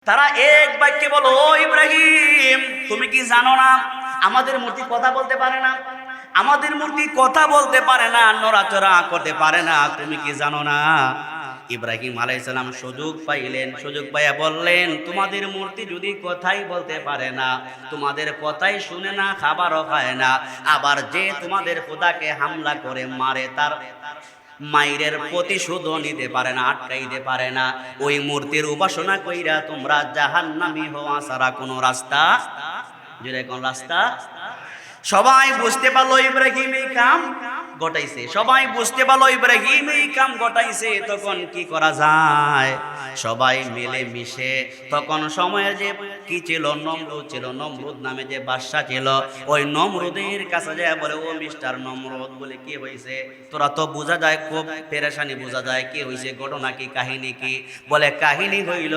তারা এক বাক্যে বলো, ও ইব্রাহিম, তুমি কি জানো না আমাদের মূর্তি কথা বলতে পারে না? আমাদের মূর্তি কথা বলতে পারে না, নড়াচড়া করতে পারে না, তুমি কি জানো না? ইব্রাহিম আলাইহিস সালাম সুযোগ পাইলেন, সুযোগ পাইয়া বললেন, তোমাদের মূর্তি যদি কথাই বলতে পারে না, তোমাদের কথাই শুনে না, খাবারও খায় না, আবার যে তোমাদের খোদাকে হামলা করে মারে, তার মায়ের প্রতিশোধও নিতে পারে না, আটকাইতে পারে না, ওই মূর্তির উপাসনা কইরা তোমরা জাহান্নামী হওয়া ছাড়া কোনো রাস্তা, যেটা কোন রাস্তা? সবাই বুঝতে পারলো ইব্রাহিম এই কাম ঘটাইছে, সবাই বুঝতে পারলো ইব্রাহিম এই কাম ঘটাইছে। তখন কি করা যায়? সবাই মিলে মিশে, তখন সময়ের যে কি ছিল, নমরুদ ছিল, নমরুদ নামে যে বাদশা ছিল, ওই নমরুদের কাছে যায় বলে, ও মিস্টার নমরুদ, বলে কি হয়েছে? তোরা তো বোঝা যায় খুব পেরেশানি, বোঝা যায় কি হয়েছে, ঘটনা কি, কাহিনী কি? বলে কাহিনী হইল,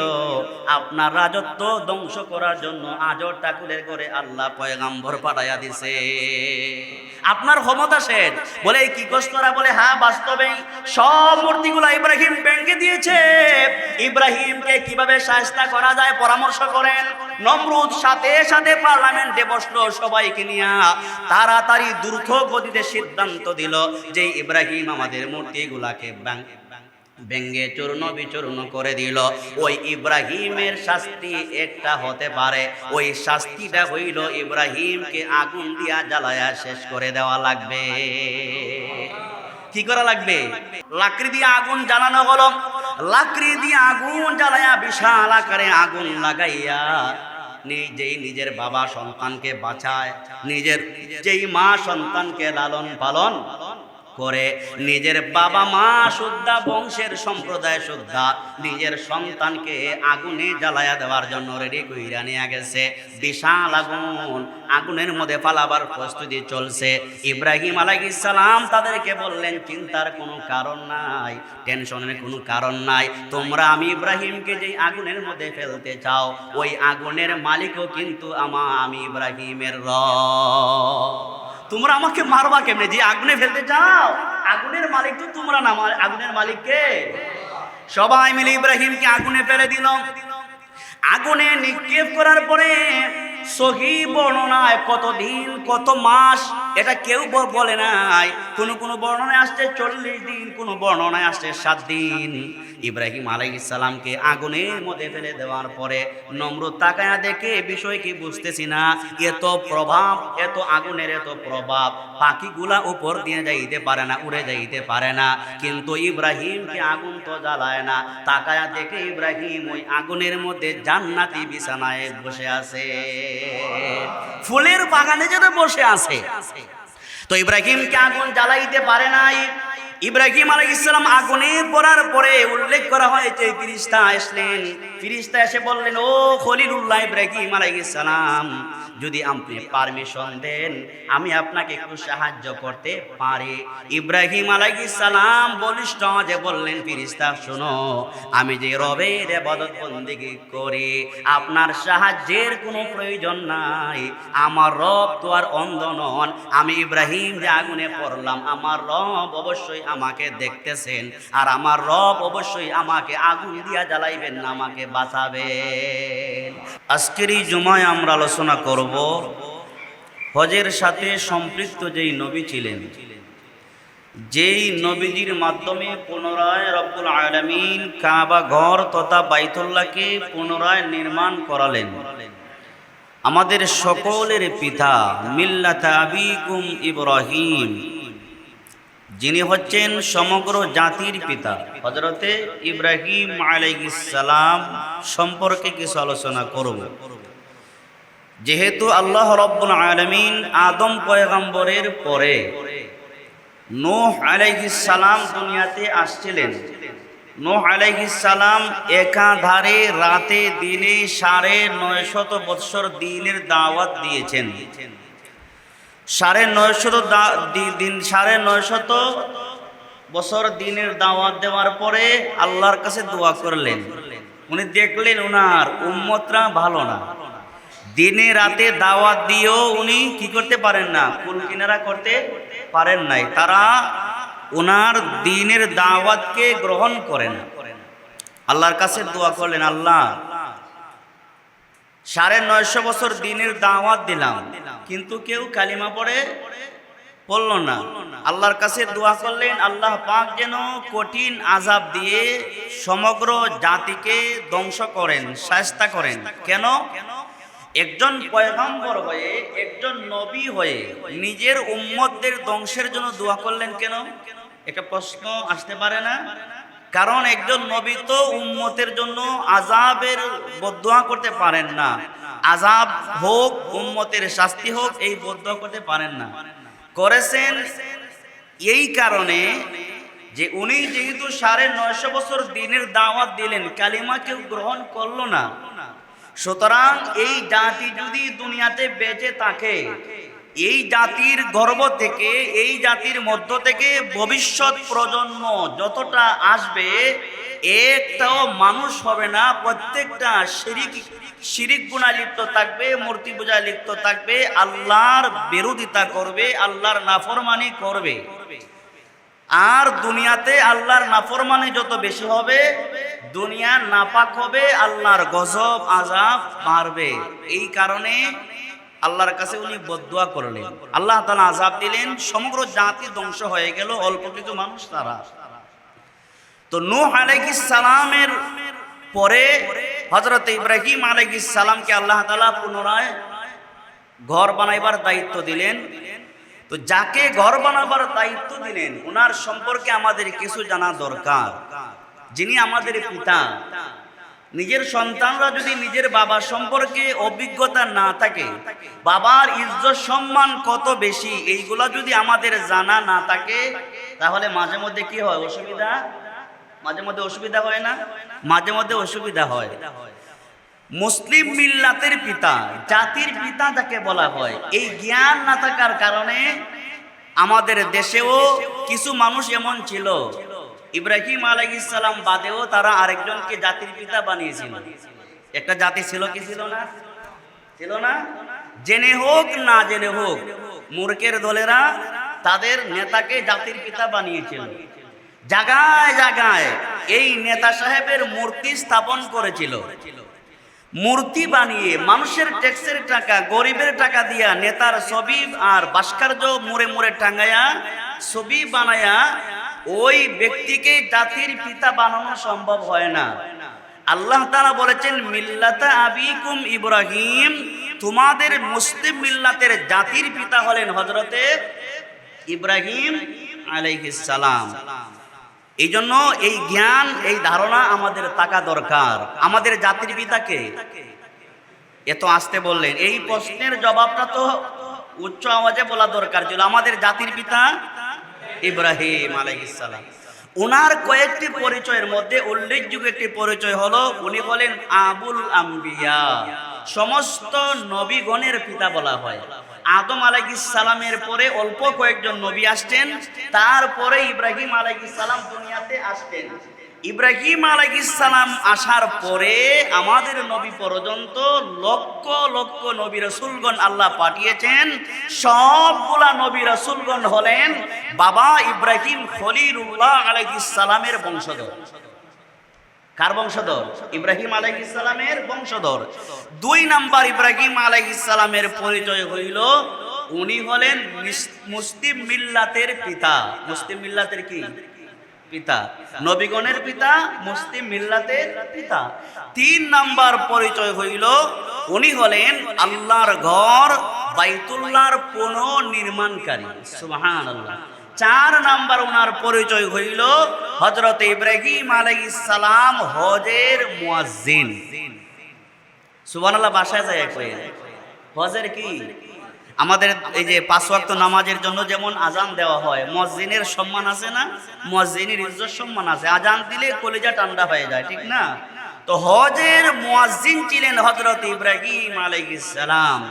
আপনার রাজত্ব ধ্বংস করার জন্য আজর ঠাকুরের ঘরে আল্লাহ পয়গাম্বর পাঠাইয়া দিছে, আপনার ক্ষমতা শেষ। বলে কি কষ্টরা? বলে হ্যাঁ, বাস্তবেই সব মূর্তিগুলা ইব্রাহিম ভেঙে দিয়েছে। ইব্রাহিমকে কিভাবে শায়েস্তা করা যায় পরামর্শ করেন। নমরুদ সাথে সাথে পার্লামেন্টে বসলো, সবাইকে নিয়ে তাড়াতাড়ি দ্রুত গতিতে সিদ্ধান্ত দিল যে ইব্রাহিম আমাদের মূর্তিগুলাকে ভেঙ্গে চূর্ণ বিচূর্ণ করে দিল। ওই ইব্রাহিমের শাস্তি একটা হতে পারে, ওই শাস্তিটা হইল ইব্রাহিমকে আগুন দিয়া জ্বালায়া শেষ করে দেওয়া লাগবে। কি করা লাগবে? লাকড়ি দিয়ে আগুন জ্বালানো হলো, লাকড়ি দিয়ে আগুন জ্বালায়া বিশাল আকারে আগুন লাগাইয়া নিজেই নিজের বাবা সন্তানকে বাঁচায়, নিজের যেই মা সন্তানকে লালন পালন করে, নিজের বাবা মা সুদ্ধা, বংশের সম্প্রদায় সুদ্ধা নিজের সন্তানকে আগুনে জ্বালায়া দেওয়ার জন্য রেডি কইরা নিয়ে গেছে। বিশাল আগুন, আগুনের মধ্যে পালাবার প্রস্তুতি চলছে। ইব্রাহিম আলাইহিস সালাম তাদেরকে বললেন, চিন্তার কোনো কারণ নাই, টেনশনের কোনো কারণ নাই, তোমরা আমি ইব্রাহিমকে যেই আগুনের মধ্যে ফেলতে চাও, ওই আগুনের মালিকও কিন্তু আমি ইব্রাহিমের রব। তোমরা আমাকে মারবা কেমনে? যে আগুনে ফেলতে চাও, আগুনের মালিক তো তোমরা না, আগুনের মালিক কে? সবাই মিলে ইব্রাহিমকে আগুনে ফেলে দিল। আগুনে নিক্ষেপ করার পরে সহি বর্ণনায় কতদিন কত মাস এটা কেউ বলে নাই। কোন বর্ণনায় আসছে 40 দিন, কোন বর্ণনায় আসছে 7 দিন। ইব্রাহিম আলাইহিস সালামকে আগুনের মধ্যে ফেলে দেওয়ার পরে নমরুদ তাকায়া দেখে, বিষয় কি বুঝতেছি না, এত প্রভাব, এত আগুনের এত প্রভাব, পাখিগুলা উপর দিয়ে যাইতে পারে না, উড়ে যাইতে পারে না, কিন্তু ইব্রাহিমকে আগুন তো জ্বালায় না। তাকায়া দেখে ইব্রাহিম ওই আগুনের মধ্যে জান্নাতি বিছানায় বসে আছে, ফুলের বাগানে যেন বসে আছে। তো ইব্রাহিমকে আগুন জ্বালাইতে পারে নাই। ইব্রাহিম আলাইহিস সালাম আগুনে পড়ার পরে উল্লেখ করা হয়েছে ফেরেশতা আসলেন, ফেরেশতা এসে বললেন, ও খলিলুল্লাহ ইব্রাহিম আলাইহিস সালাম, যদি আপনি পারমিশন দেন আমি আপনাকে একটু সাহায্য করতে পারি। ইব্রাহিম আলাইহিস সালাম বলিষ্ঠ যে বললেন, ফেরেশতা শোনো, আমি যে রবের ইবাদত বন্দেগী করি, আপনার সাহায্যের কোনো প্রয়োজন নাই। আমার রব তো আর অন্ধ নন। আমি ইব্রাহিম যে আগুনে পড়লাম, আমার রব অবশ্যই আমাকে দেখতেছেন, আর আমার রব অবশ্যই আমাকে আগুন দিয়া জ্বালাইবেন না, আমাকে বাঁচাবেন। আজকের এই জুমায় আমরা আলোচনা করব হজের সাথে সম্পৃক্ত যেই নবী ছিলেন, যেই নবীজির মাধ্যমে পুনরায় রব্বুল আলামিন কাবা ঘর তথা বাইতুল্লাহকে পুনরায় নির্মাণ করালেন। আমাদের সকলের পিতা মিল্লাত আবিকুম ইব্রাহিম, যিনি হচ্ছেন সমগ্র জাতির পিতা, হযরতে ইব্রাহিম আলাইহিস সালাম সম্পর্কে কিছু আলোচনা করব। যেহেতু আল্লাহ রাব্বুল আলামিন আদম পয়গম্বরের পরে নূহ আলাইহিস সালাম দুনিয়াতে আসছিলেন। নূহ আলাইহিস সালাম একাধারে রাতে দিনে 950 বৎসর দ্বীনের দাওয়াত দিয়েছেন। 950 বছর দ্বীনের দাওয়াত দেওয়ার পরে আল্লাহর কাছে দোয়া করলেন। উনি দেখলেন ওনার উম্মতরা ভালো না, দিনে রাতে দাওয়াত দিয়েও উনি কি করতে পারেন না, কুল কিনারা করতে পারেন নাই। তারা ওনার দ্বীনের দাওয়াতকে গ্রহণ করেন। আল্লাহর কাছে দোয়া করলেন, আল্লাহ 950 বছর দিনের দাওয়াত দিলাম, কিন্তু কেউ কালিমা পড়ল না। আল্লাহর কাছে দোয়া করলেন, আল্লাহ পাক যেন কঠিন আযাব দিয়ে সমগ্র জাতিকে ধ্বংস করেন, শায়েস্তা করেন। কেন? একজন পয়গম্বর হয়ে, একজন নবী হয়ে নিজের উম্মতদের ধ্বংসের জন্য দোয়া করলেন কেন? একটা প্রশ্ন আসতে পারে না? কারণ একজন নবী তো উম্মতের জন্য আযাবের বদদোয়া করতে পারেন না, আযাব হোক, উম্মতের শাস্তি হোক, এই বদদোয়া করতে পারেন না। করেছেন এই কারণে যে উনি যেহেতু 950 বছর দিনের দাওয়াত দিলেন, কালিমা কেউ গ্রহণ করলো না, সুতরাং এই জাতি যদি দুনিয়াতে বেঁচে থাকে, এই জাতির গর্ভ থেকে, এই জাতির মধ্য থেকে ভবিষ্যৎ প্রজন্ম যতটা আসবে, একটাও মানুষ হবে না, প্রত্যেকটা শিরিক গুনাহ লিপ্ত থাকবে, মূর্তি পূজায় লিপ্ত থাকবে, আল্লাহর বিরোধিতা করবে, আল্লাহর নাফরমানি করবে। আর দুনিয়াতে আল্লাহর নাফরমানি যত বেশি হবে, দুনিয়া নাপাক হবে, আল্লাহর গজব আযাব বাড়বে। এই কারণে আল্লাহর কাছে উনি বদদোয়া করলেন, আল্লাহ তাআলা আযাব দিলেন, সমগ্র জাতি ধ্বংস হয়ে গেল, অল্প কিছু মানুষ তারা। তো নূহ আলাইহিস সালামের পরে হযরত ইব্রাহিম আলাইহিস সালামকে আল্লাহ তাআলা পুনরায় ঘর বানাইবার দায়িত্ব দিলেন। তো যাকে ঘর বানাবার দায়িত্ব দিলেন, ওনার সম্পর্কে আমাদের কিছু জানা দরকার। যিনি আমাদের পিতা, নিজের সন্তানরা যদি নিজের বাবা সম্পর্কে অভিজ্ঞতা না থাকে, বাবার ইজ্জত সম্মান কত বেশি, এইগুলা যদি আমাদের জানা না থাকে, তাহলে মাঝে মধ্যে কি হয়? অসুবিধা। মাঝে মধ্যে অসুবিধা হয় না? মাঝে মধ্যে অসুবিধা হয়। মুসলিম মিল্লাতের পিতা, জাতির পিতা যাকে বলা হয়, এই জ্ঞান না থাকার কারণে আমাদের দেশেও কিছু মানুষ এমন ছিল, ইব্রাহিম আলাইহিস সালাম বাদেও তারা আরেকজনকে জাতির পিতা বানিয়েছিল। একটা জাতি ছিল কি ছিল না? ছিল না? জেনে হোক না জেনে হোক, মূর্খের দলেরা তাদের নেতাকে জাতির পিতা বানিয়েছিল। জায়গায় জায়গায় এই নেতা সাহেবের মূর্তি স্থাপন করেছিল। মূর্তি বানিয়ে মানুষের ট্যাক্সের টাকা, গরিবের টাকা দিয়া নেতার ছবি আর ভাস্কর্য মুড়ে মুড়ে টাঙ্গায়া ছবি বানায়া ওই ব্যক্তিকে জাতির পিতা বানানো সম্ভব হয় না। আল্লাহ তাআলা বলেছেন, মিল্লাতা আবিকুম ইব্রাহিম, তোমাদের মুসলিম মিল্লাতের জাতির পিতা হলেন হযরতে ইব্রাহিম আলাইহিস সালাম। এই জন্য এই জ্ঞান, এই ধারণা আমাদের থাকা দরকার। আমাদের জাতির পিতাকে এত আসতে বললেন, এই প্রশ্নের জবাবটা তো উচ্চ আওয়াজে বলা দরকার ছিল। আমাদের জাতির পিতা ইব্রাহিম আলাইহিস সালাম। ওনার কয়েকটি পরিচয়ের মধ্যে উল্লেখযোগ্য একটি পরিচয় হলো, উনি হলেন আবুল আম্বিয়া, সমস্ত নবীগণের পিতা বলা হয়। আদম আলাইহিস সালামের পরে অল্প কয়েকজন নবী আসছেন, তারপরে ইব্রাহিম আলাইহিস সালাম দুনিয়াতে আসতেন। ইব্রাহিম আলাইহিস সালাম আসার পরে আমাদের নবী পর্যন্ত লক্ষ লক্ষ নবী রাসূলগণ আল্লাহ পাঠিয়েছেন। সবগুলা নবী রাসূলগণ হলেন বাবা ইব্রাহিম খলিলুল্লাহ আলাইহিস সালামের বংশধর। কার বংশধর? ইব্রাহিম আলাইহিস সালামের বংশধর। 2 নাম্বার ইব্রাহিম আলাইহিস সালামের পরিচয় হইল, উনি হলেন মুসলিম মিল্লাতের পিতা। মুসলিম মিল্লাতের কি পিতা? নবীগণের পিতা, মুসলিম মিল্লাতের পিতা। 3 নাম্বার পরিচয় হইল, উনি হলেন আল্লাহর ঘর বাইতুল্লাহর পুনর্নির্মাণকারী। সুবহানাল্লাহ। 4 নাম্বার ওনার পরিচয় হইল হযরত ইব্রাহিম আলাইহিস সালাম হজের মুয়াজ্জিন। সুবহানাল্লাহ। বাসায় যায় কই হজের কি? আমাদের এই যে 5 ওয়াক্ত নামাজের জন্য যেমন আজান দেওয়া হয়, মুয়াজ্জিনের সম্মান আছে না? মুয়াজ্জিনের ইজ্জত সম্মান আছে। আজান দিলে কলিজা ঠান্ডা হয়ে যায়, ঠিক না? তো হজের মুয়াজ্জিন ছিলেন হযরত ইব্রাহিম আলাইহিস সালাম।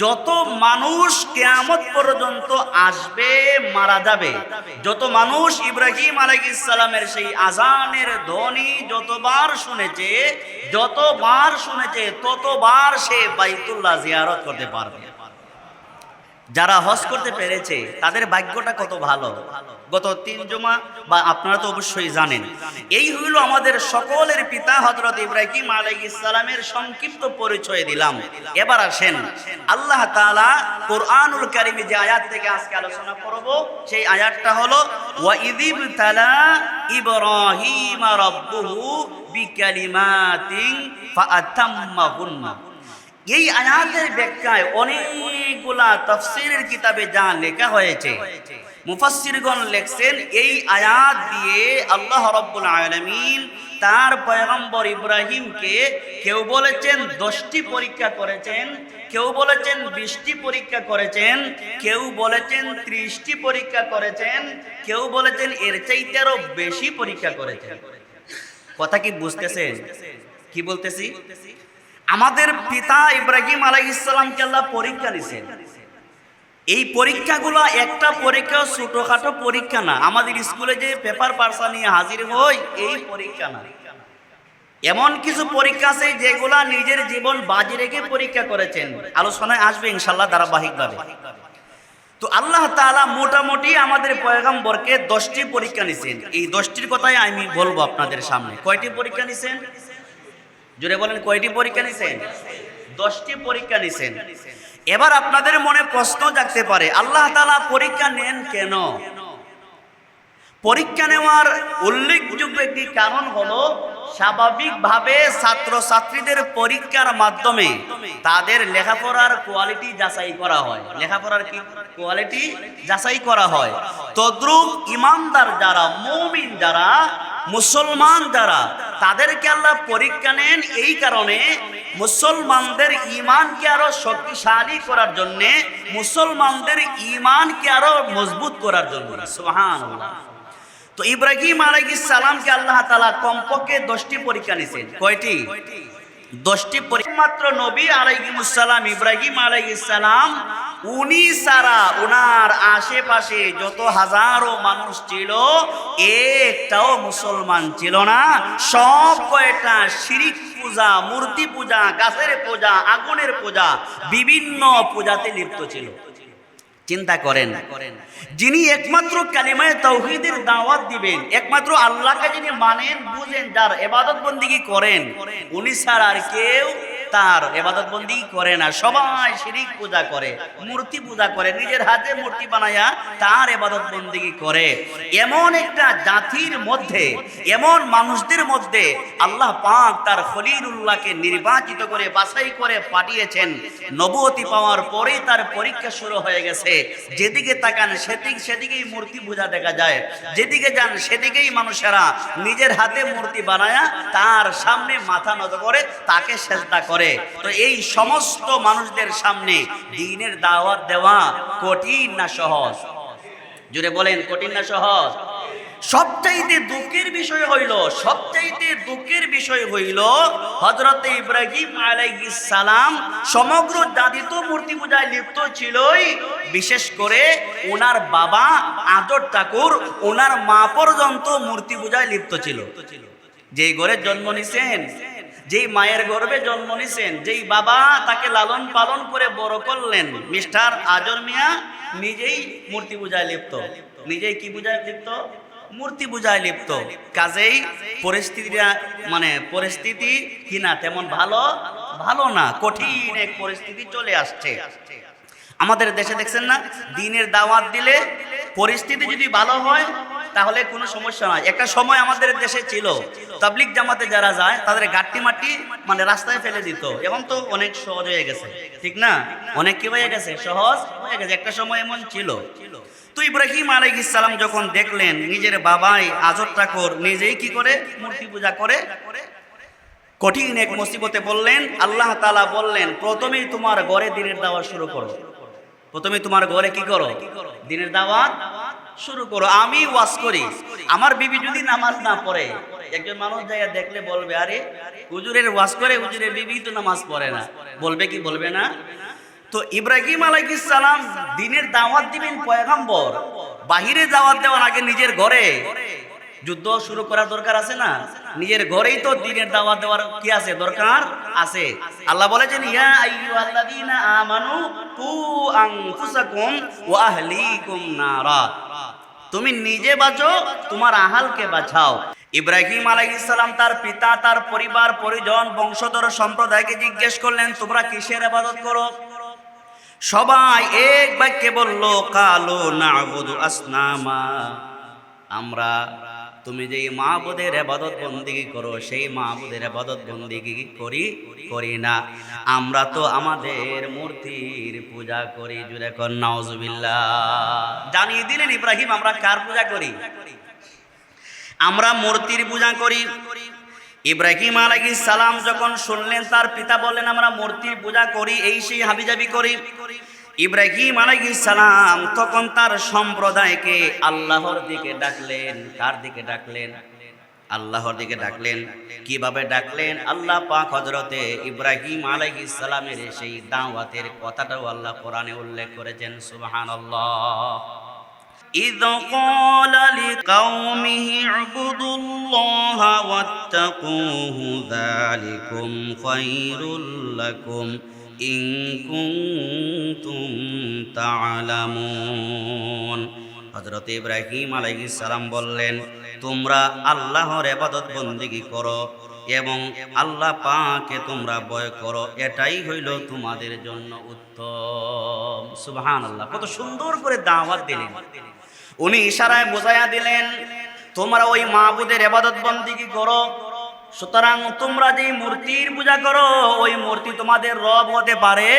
যত মানুষ কিয়ামত পর্যন্ত আসবে, মারা যাবে, যত মানুষ ইব্রাহিম আলাইহিস সালামের সেই আজানের ধ্বনি যতবার শুনেছে, ততবার সে বাইতুল্লাহ জিয়ারত করতে পারবে। যারা হজ করতে পেরেছে তাদের ভাগ্যটা কত ভালো। গত 3 জুমা বা আপনারা তো অবশ্যই জানেন, এই হইল আমাদের সকলের পিতা হযরত ইব্রাহিম আলাইহিস সালামের সংক্ষিপ্ত পরিচয় দিলাম। এবার আসেন আল্লাহ তাআলা কোরআনুল কারীমে যে আয়াত থেকে আজকে আলোচনা করব, সেই আয়াতটা হলো ওয়া ইযিব তালা ইব্রাহিম রাব্বুহু বিকালিমাতিন ফাআতাম্মাহুন্না। এই আয়াতের ব্যাখ্যায় অনেকগুলা তাফসীরের কিতাবে যা লেখা হয়েছে, মুফাসসিরগণ লেখছেন এই আয়াত দিয়ে আল্লাহ রাব্বুল আলামিন তার পয়গম্বর ইব্রাহিমকে কেউ বলেছেন 10টি পরীক্ষা করেছেন, কেউ বলেছেন 20টি পরীক্ষা করেছেন, কেউ বলেছেন 30টি পরীক্ষা করেছেন, কেউ বলেছেন এর চাইতে আরো বেশি পরীক্ষা করেছেন। কথা কি বুঝতেছেন কি বলতেছি? আমাদের পিতা ইব্রাহিম আলাইহিস সালামকে আল্লাহ পরীক্ষা নিছেন। এই পরীক্ষাগুলো একটা পরীক্ষা ছোটখাটো পরীক্ষা না। আমাদের স্কুলে যে পেপার পার্সা নিয়ে হাজির হই, এই পরীক্ষা না। এমন কিছু পরীক্ষা আছে যেগুলা নিজের জীবন বাজি রেখে পরীক্ষা করেছেন, আলোচনায় আসবে ইনশাআল্লাহ ধারাবাহিকভাবে। তো আল্লাহ তাআলা মোটামুটি আমাদের পয়গম্বরকে 10টি পরীক্ষা নিছেন। এই 10টির কথাই আমি বলবো আপনাদের সামনে। কয়টি পরীক্ষা নিছেন? জোরে বলেন, কয়টি পরীক্ষা নিছেন? 10টি পরীক্ষা নিছেন। এবার আপনাদের মনে প্রশ্ন জাগতে পারে, আল্লাহ তাআলা পরীক্ষা নেন কেন? পরীক্ষা নেওয়ার উল্লেখযোগ্য একটি কারণ হলো, স্বাভাবিকভাবে ছাত্র ছাত্রীদের পরীক্ষার মাধ্যমে তাদের লেখাপড়ার কোয়ালিটি যাচাই করা হয়। লেখাপড়ার কি কোয়ালিটি যাচাই করা হয়। তদ্রুপ ইমানদার যারা, মুমিন যারা, মুসলমান যারা, তাদেরকে আল্লাহ পরীক্ষা নেন এই কারণে, মুসলমানদের ঈমানকে আরো শক্তিশালী করার জন্য, মুসলমানদের ঈমানকে আরো মজবুত করার জন্য। সুবহানাল্লাহ। তো ইব্রাহিম আলাইহিস সালামকে আল্লাহ তাআলা কমপক্ষে 10টি পরীক্ষা নিছেন। কয়টি? 10টি পরীক্ষা। মাত্র নবী আলাইহিস সালাম ইব্রাহিম আলাইহিস সালাম, উনি সারা ওনার আশেপাশে যত হাজারো মানুষ ছিল, একটাও মুসলমান ছিল না। সব কয়টা শিরিক পূজা, মূর্তি পূজা, গাছের পূজা, আগুনের পূজা, বিভিন্ন পূজাতে লিপ্ত ছিল। চিন্তা করেন, যিনি একমাত্র কালিমায়ে তাওহীদের দাওয়াত দিবেন, একমাত্র আল্লাহকে যিনি মানেন, বুঝেন, যার ইবাদত বন্দেগী করেন, উনি ছাড়া আর কেউ তার ইবাদত বন্দেগী করে না। সবাই শিরিক পূজা করে, মূর্তি পূজা করে, নিজের হাতে মূর্তি বানায়া তার ইবাদত বন্দেগী করে। এমন একটা জাতির মধ্যে, এমন মানুষদের মধ্যে আল্লাহ পাক তার খলিলুল্লাহকে নির্বাচিত করে বাছাই করে পাঠিয়েছেন। নবুয়তি পাওয়ার পরেই তার পরীক্ষা শুরু হয়ে গেছে। যেদিকে তাকান সেদিকেই মূর্তি পূজা দেখা যায়, যেদিকে যান সেদিকেই মানুষেরা নিজের হাতে মূর্তি বানায়া তার সামনে মাথা নত করে তাকে সেজদা করে। তো এই সমস্ত মানুষদের সামনে দ্বীনের দাওয়াত দেওয়া কঠিন না সহজ? জুড়ে বলেন, কঠিন না সহজ? সবচাইতে দুঃখের বিষয় হইল হযরত ইব্রাহিম আলাইহিস সালাম সমগ্র জাতি তো মূর্তি পূজায় লিপ্ত ছিলই, বিশেষ করে ওনার বাবা আদর ঠাকুর, ওনার মা পর্যন্ত মূর্তি পূজায় লিপ্ত ছিল। যেই ঘরে জন্ম নিছেন, যেই মায়ের গর্ভে জন্ম নিছেন, যেই বাবা তাকে লালন পালন করে বড় করলেন, মিস্টার আজর মিয়া নিজেই মূর্তি পূজায় লিপ্ত। নিজেই কি পূজায় লিপ্ত? মূর্তি পূজায় লিপ্ত। কাজেই পরিস্থিতি কি না, তেমন ভালো না, কঠিন এক পরিস্থিতি চলে আসছে। আমাদের দেশে দেখছেন না, দ্বীনের দাওয়াত দিলে পরিস্থিতি যদি ভালো হয় তাহলে কোনো সমস্যা নয়। একটা সময় আমাদের দেশে ছিল, তাবলিগ জামাতে যারা যায় তাদের গাট্টি মাটি রাস্তায় ফেলে দিত। এখন তো অনেক সহজ হয়ে গেছে, ঠিক না? অনেক কি হয়ে গেছে? সহজ হয়ে গেছে। একটা সময় এমন ছিল। তো ইব্রাহিম আলাইহিস সালাম যখন দেখলেন নিজের বাবাই আজর ঠাকুর নিজেই কি করে মূর্তি পূজা করে, কঠিন এক মুসিবতে বললেন। আল্লাহ তাআলা বললেন, প্রথমেই তোমার ঘরে দ্বীনের দাওয়াত শুরু করো। প্রথমে তোমার ঘরে কি করো? দ্বীনের দাওয়াত শুরু করো। আমি ওয়াজ করি, আমার বিবি যদি নামাজ না পড়ে, একজন মানুষ জায়গা দেখলে বলবে, আরে হুজুরের ওয়াজ করে, হুজুরের বিবি তো নামাজ পড়ে না। বলবে কি বলবে না? তো ইব্রাহিম আলাইহিস সালাম দ্বীনের দাওয়াত দিবেন পয়গম্বর, বাহিরে দাওয়াত দেওয়ার আগে নিজের ঘরে যুদ্ধ শুরু করার দরকার আছে না? নিজের ঘরেই তো দ্বীনের দাওয়াত দেওয়ার কি আছে, দরকার আছে। আল্লাহ বলেছেন ইয়া আইয়ুহাল্লাযীনা আমানু কু আনফুসাকুম ওয়া আহলিকুম নারা, তুমি নিজে বাঁচো, তোমার আহালকে বাঁচাও। ইব্রাহিম আলাইহিস সালাম তার পিতা, তার পরিবার পরিজন, বংশধর সম্প্রদায়কে জিজ্ঞেস করলেন তোমরা কিসের ইবাদত করো? সবাই এক বাক্যে বলল কালু না'বুদু আসনামা, আমরা তুমি যেই মাবুদের ইবাদত বন্দেগী করো সেই মাবুদের ইবাদত বন্দেগী করি না, আমরা তো আমাদের মূর্তির পূজা করি। জুরে কোন নাউজুবিল্লাহ। জানিয়ে দিলেন ইব্রাহিম আমরা কার পূজা করি? আমরা মূর্তির পূজা করি। ইব্রাহিম আলাইহিস সালাম যখন শুনলেন তার পিতা বললেন আমরা মূর্তির পূজা করি, এই সেই হাবিজাবি করি, ইব্রাহিম আলাইহিস সালাম তখন তার সম্প্রদায়কে আল্লাহর দিকে ডাকলেন। কার দিকে ডাকলেন? আল্লাহর দিকে ডাকলেন। কিভাবে ডাকলেন? আল্লাহ পাক হযরতে ইব্রাহিম আলাইহিস সালামের সেই দাওয়াতের কথাটাও আল্লাহ কোরআনে উল্লেখ করেছেন। সুবহানাল্লাহ। إذ قال لقومه اعبدوا الله واتقوه ذلكم خير لكم إن كنتم تعلمون। হযরত ইব্রাহিম আলাইহিস সালাম বললেন তোমরা আল্লাহর ইবাদত বন্দেগী করো এবং আল্লাহ পাককে তোমরা ভয় করো, এটাই হইল তোমাদের জন্য উত্তম। সুবহানাল্লাহ। কত সুন্দর করে দাওয়াত দিলেন। উনি ইশারায় বোঝায়া দিলেন তোমরা ওই মাবুদের ইবাদত বন্দেগী করো, সুতরাং তোমরা যে মূর্তির পূজা করো ওই মূর্তি তোমাদের রব হতে পারে?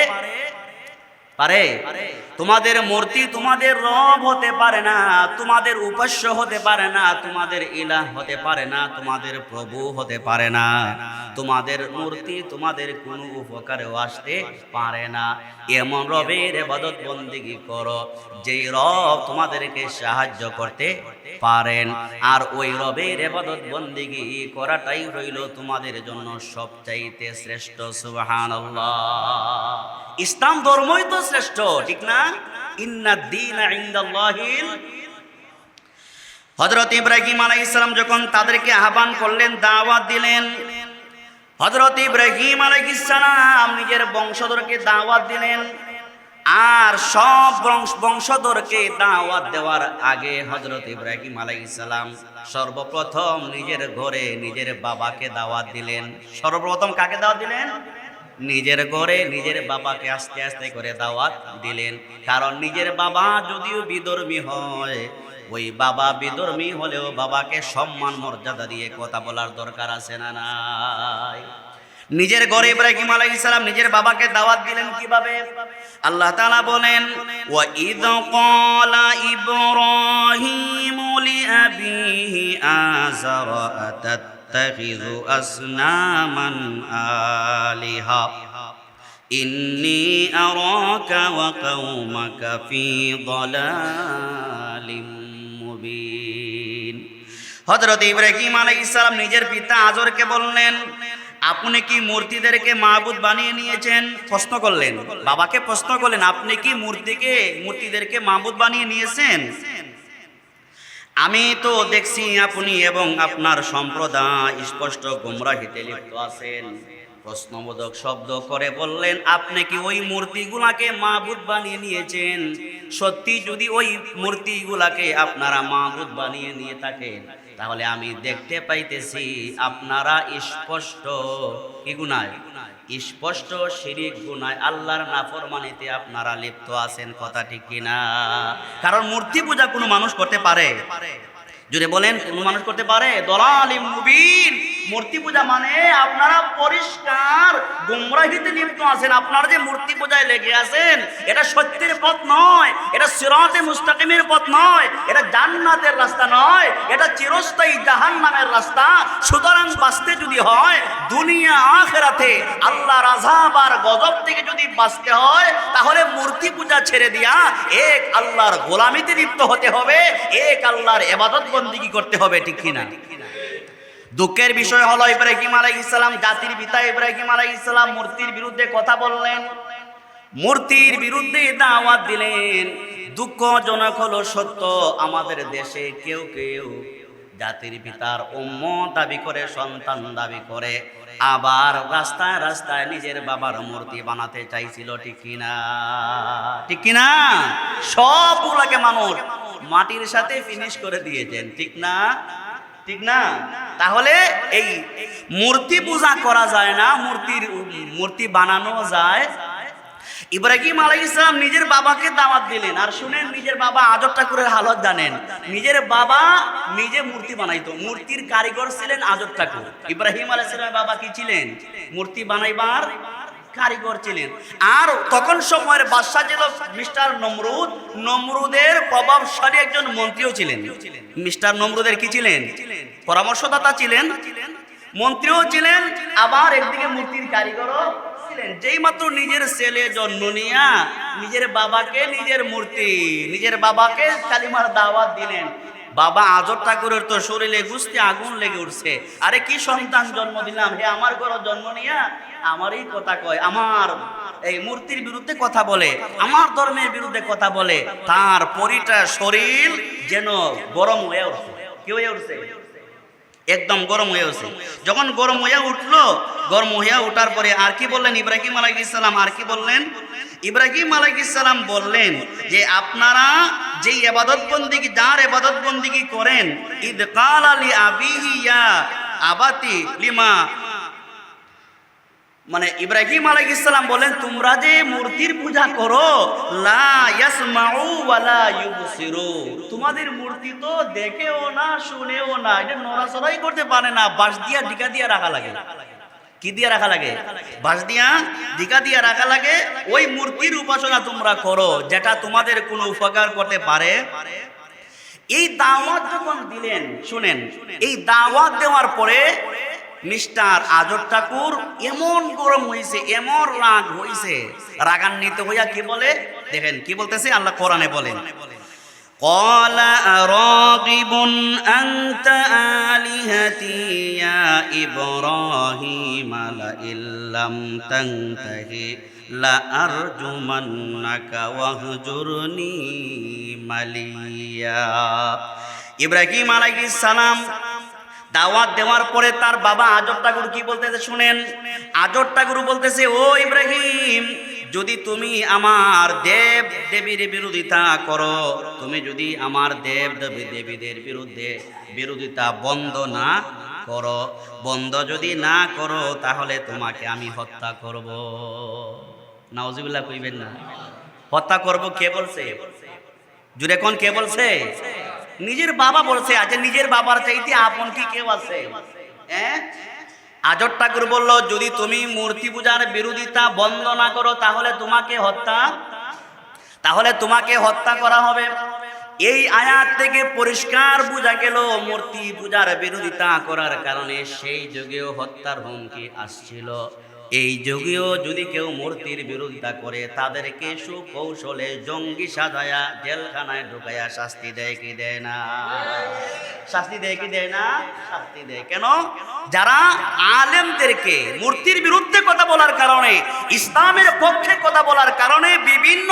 তোমাদের মূর্তি তোমাদের রব হতে পারে না, তোমাদের উপাস্য হতে পারে না, তোমাদের ইলাহ হতে পারে না, তোমাদের প্রভু হতে পারে না। তোমাদের মূর্তি তোমাদের কোনো উপকারেও আসতে পারে না। এমন রবের ইবাদত বন্দেগী করো যেই রব তোমাদেরকে সাহায্য করতে পারেন, আর ওই রবের ইবাদত বন্দেগী করাটাই হইল তোমাদের জন্য সবচাইতে শ্রেষ্ঠ। সুবহানাল্লাহ। ইসলাম ধর্মই তো শ্রেষ্ঠ, ঠিক না? ইন্নাদ দীনা ইনদাল্লাহিল। হযরত ইব্রাহিম আলাইহিস সালাম যখন তাদেরকে আহ্বান করলেন, দাওয়াত দিলেন, হযরত ইব্রাহিম আলাইহিস সালাম নিজের বংশধরকে দাওয়াত দিলেন। আর সব বংশধরকে দাওয়াত দেওয়ার আগে হযরত ইব্রাহিম আলাইহিস সালাম সর্বপ্রথম নিজের ঘরে নিজের বাবাকে দাওয়াত দিলেন। সর্বপ্রথম কাকে দাওয়াত দিলেন? নিজের ঘরে নিজের বাবাকে আস্তে আস্তে করে দাওয়াত দিলেন। কারণ নিজের বাবা যদিও বিধর্মী হয়, ওই বাবা বিধর্মী হলেও বাবাকে সম্মান মর্যাদা দিয়ে কথা বলার দরকার আছে না নাই? নিজের ঘরে ইব্রাহিম আলাইহিস সালাম নিজের বাবাকে দাওয়াত দিলেন কিভাবে? আল্লাহ তাআলা বলেন ওয়া ইয ক্বালা ইব্রাহিমু লিআবিহি আযারা আতাত্তাখিযু আসনামান আলিহা ইন্নী আরাকা ওয়া কওমাকা ফী যালালিম মুবিন। হযরত ইব্রাহিম আলাইহিস সালাম নিজের পিতা আজরকে বললেন আপনি কি মূর্তিদেরকে মাবুদ বানিয়ে নিয়েছেন? প্রশ্ন করলেন, বাবাকে প্রশ্ন করলেন আপনি কি মূর্তিদেরকে মাবুদ বানিয়ে নিয়েছেন? আমি তো দেখছি আপনি এবং আপনার সম্প্রদায় স্পষ্ট গোমরাহিতে লিপ্ত আছেন। প্রশ্নবোধক শব্দ করে বললেন আপনি কি ওই মূর্তিগুলাকে মাবুদ বানিয়ে নিয়েছেন? সত্যি যদি ওই মূর্তিগুলাকে আপনারা মাবুদ বানিয়ে নিয়ে থাকেন তাহলে আমি দেখতে পাইতেছি আপনারা স্পষ্ট কি গুনায়? স্পষ্ট শিরিক গুনায়, আল্লাহর নাফরমানিতে আপনারা লিপ্ত আছেন। কথা ঠিক কিনা? কারণ মূর্তি পূজা কোনো মানুষ করতে পারে? যদি বলেন কোন মানুষ করতে পারে? দলালিম মুবিন। মূর্তি পূজা মানে আপনারা পরিষ্কার গোমরাহিতে লিপ্ত আছেন। আপনারা যে মূর্তি পূজায় লেগে আছেন এটা সত্যের পথ নয়, এটা সিরাতে মুস্তাকিমের পথ নয়, এটা জান্নাতের রাস্তা নয়, এটা চিরস্থায়ী জাহান্নামের রাস্তা। সুতরাং বাঁচতে যদি হয় দুনিয়া আখিরাতে আল্লাহর আযাব আর গজব থেকে যদি বাঁচতে হয় তাহলে মূর্তি পূজা ছেড়ে দিয়া এক আল্লাহর গোলামিতে লিপ্ত হতে হবে, এক আল্লাহর ইবাদত বন্দেগী করতে হবে। ঠিক কিনা? দুঃখের বিষয় হলো ইব্রাহিম আলাইহিস সালাম, জাতির পিতা ইব্রাহিম আলাইহিস সালাম মূর্তির বিরুদ্ধে কথা বললেন, মূর্তির বিরুদ্ধে দাওয়াত দিলেন। দুঃখজনক হলো সত্য, আমাদের দেশে কেউ কেউ জাতির পিতার উম্মত দাবি করে, সন্তান দাবি করে, আবার রাস্তায় রাস্তায় নিজের বাবার মূর্তি বানাতে চাইছিল, ঠিক কিনা? ঠিক কিনা? সবগুলোকে মানুষ মাটির সাথে ফিনিশ করে দিয়েছেন, ঠিক না? ঠিক না? তাহলে এই মূর্তি পূজা করা যায় না, মূর্তি বানানো যায়। ইব্রাহিম আলাইহিস সালাম নিজের বাবাকে দাওয়াত দিলেন। আর শুনেন, নিজের বাবা আজব ঠাকুরের হালত জানেন। নিজের বাবা নিজে মূর্তি বানাইতো, মূর্তির কারিগর ছিলেন আজব ঠাকুর। ইব্রাহিম আলাইহিস সালামের বাবা কি ছিলেন? মূর্তি বানাইবার কারিগর ছিলেন। আর তখন সময়ের বাদশা ছিল মিস্টার নমরুদ। নমরুদের প্রভাবশালী একজন মন্ত্রীও ছিলেন। মিস্টার নমরুদের কি ছিলেন? পরামর্শদাতা ছিলেন, মন্ত্রীও ছিলেন, আবার একদিকে মূর্তির কারিগরও ছিলেন। যেই মাত্র নিজের ছেলে জন্ম নিয়া নিজের বাবাকে নিজের বাবাকে কালিমার দাওয়াত দিলেন, বাবা আজব ঠাকুরের তো শরীরে গুস্তি আগুন লেগে উঠছে। আরে কি সন্তান জন্ম দিলাম, হে আমার ঘর জন্ম নিয়া আমারই কথা কয়, আমার এই মূর্তির বিরুদ্ধে কথা বলে, আমার ধর্মের বিরুদ্ধে কথা বলে। তার পরিটা শরীর যেন গরম হয়ে উঠছে। কি হয়ে উঠছে? একদম গরম হয়ে উঠছে। যখন গরম হয়ে উঠলো, গরম হয়ে ওঠার পরে আর কি বললেন ইব্রাহিম আলাইহিস সালাম? আর কি বললেন? ইব্রাহিম আলাইহিস সালাম বললেন যে আপনারা যেই ইবাদত বন্দেগী, যার ইবাদত বন্দেগী করেন, ইদ কালা লি আবিহি ইয়া আবাতি লিমা, মানে ইব্রাহিম আলাইহিস সালাম বলেন তোমরা যে মূর্তির পূজা করো, লা ইয়াসমাউ ওয়া লা ইউবসিরু, তোমাদের মূর্তি তো দেখেও না, শুনেও না, এটা নড়াচড়াই করতে পারে না, বাঁশ দিয়া ঢিকা দিয়া রাখা লাগে। কি দিয়া রাখা লাগে? বাঁশ দিয়া ঢিকা দিয়া রাখা লাগে। ওই মূর্তির উপাসনা তোমরা করো, যেটা তোমাদের কোনো উপকার করতে পারে। এই দাওয়াত যখন দিলেন, শুনেন, এই দাওয়াত দেওয়ার পরে মিস্টার আজব ঠাকুর এমন গরম হয়েছে, এমন রাগ হয়েছে, রাগান্বিত হইয়া কি বলে দেখেন, কি বলতেছে আল্লাহ কোরআনে বলেন, ক্বালা আরাগিবুন আনতা আলিহাতি ইয়া ইব্রাহিম লা ইল্লাম তানতাহি লা আরজুমান্নাকা ওয়াহজুরনি মালিয়া। ইব্রাহিম আলাইহিস সালাম দাওয়াত দেওয়ার পরে তার বাবা আজব ঠাকুর কি বলতেছে শুনেন। আজব ঠাকুর বলতেছে, ও ইব্রাহিম, যদি তুমি আমার দেব দেবীর বিরোধিতা করো, তুমি যদি আমার দেব দেবীদের বিরোধিতা বন্ধ না করো, বন্ধ যদি না করো, তাহলে তোমাকে আমি হত্যা করব। নাউজুবিল্লাহ কইবেন না? হত্যা করব কে বলছে? জুড়ে কোন কে বলছে? নিজের বাবা বলছে। আচ্ছা, নিজের বাবার চাইতে আপন কি কেউ আছে? আজব ঠাকুর বলল, যদি তুমি মূর্তি পূজার বিরোধিতা বন্ধ না করো, তাহলে তোমাকে হত্যা করা হবে। এই আয়াত থেকে পরিষ্কার বোঝা গেল মূর্তি পূজার বিরোধিতা করার কারণে সেই যুগেও হত্যার হুমকি আসছিল। এই যুগেও যদি কেউ মূর্তির বিরোধিতা করে, তাদেরকে সুকৌশলে জঙ্গি সাজায়া জেলখানায় ঢুকাইয়া শাস্তি দেয় কি দেয় না? শাস্তি দেয় কি দেয় না? শাস্তি দেয়। কেন? যারা আলেমদেরকে মূর্তির বিরুদ্ধে কথা বলার কারণে, ইসলামের পক্ষে কথা বলার কারণে বিভিন্ন